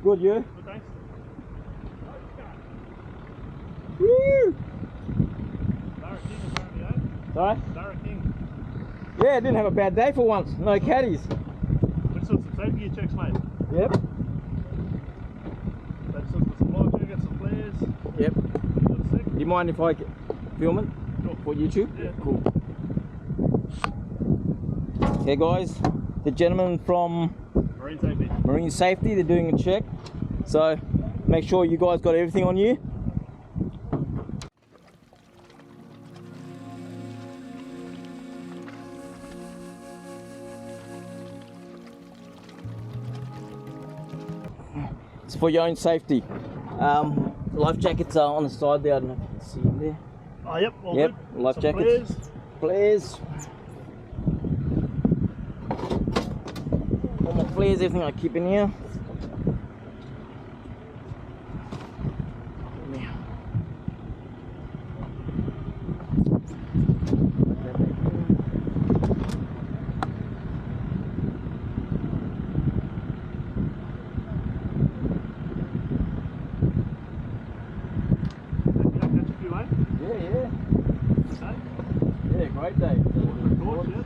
Good, you? Good, thanks. Woo! Zara King apparently, eh? Sorry? Zara King. Yeah, I didn't have a bad day for once. No caddies. Let's do some safety gear checks, mate. Yep. Let's do some supply check, get some flares. Yep. Looks sick. Do you mind if I film it Sure. for YouTube? Yeah. Cool. Okay, guys. The gentleman from Marine safety. Marine Safety, they're doing a check. So make sure you guys got everything on you. It's for your own safety. Life jackets are on the side there. I don't know if you can see them there. Oh, yep. All Yep, good. life Some jackets. flares. Flares. All my flares, everything I keep in here. Yeah, great day. Torch, yeah.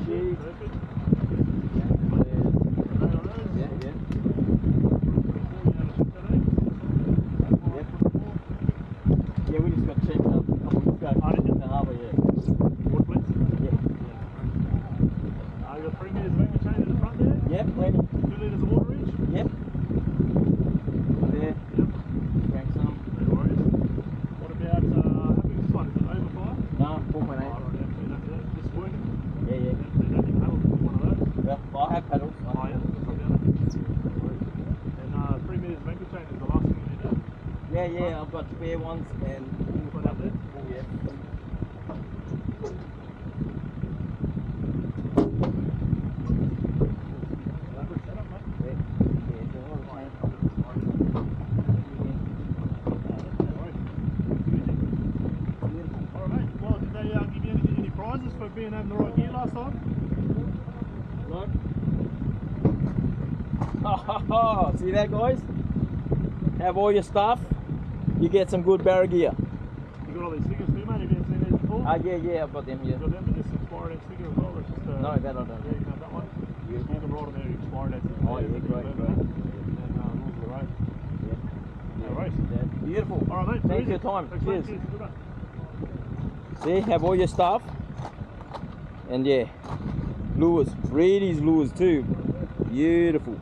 Sheet. Perfect. Yeah, yeah. Yeah, we just got checked up a couple of weeks ago. Oh, did you? In the harbour, yeah. Water plates? Yeah. You got 3 metres of anchor chain in the front there. Yeah, plenty. 2 litres of water each. Yep. There. Yep. Drank some. No worries. What about, how big is this one? Is it over 5? No, 4.8. Oh, right, yeah. This is working. Yeah, yeah. They don't need paddles with one of those. Well, I have paddles. Oh, yeah. Come down it. And 3 metres of anchor chain is the last thing you need to do. Yeah, yeah, I've got spare ones and Put out there. oh, yeah. Good setup, mate. Yeah, yeah, all the same. Alright, mate. Well, did they give you any prizes for being having the right gear last time? Look. Oh, see that, guys? Have all your stuff. You get some good barra gear. You got all these stickers too, mate? Have you ever seen these before? Yeah, I've got them, yeah. You got them, but this expiry date sticker as well. It's just No, that I don't. Yeah, you can have that one. You can write on there expiry date. Oh, yeah, great. And rules of the road. Yeah. No worries. Beautiful. Alright, mate. Thanks for your time. Thanks, mate. Cheers. Good luck. See, have all your stuff. And yeah, lures. Reedy's lures too. Beautiful.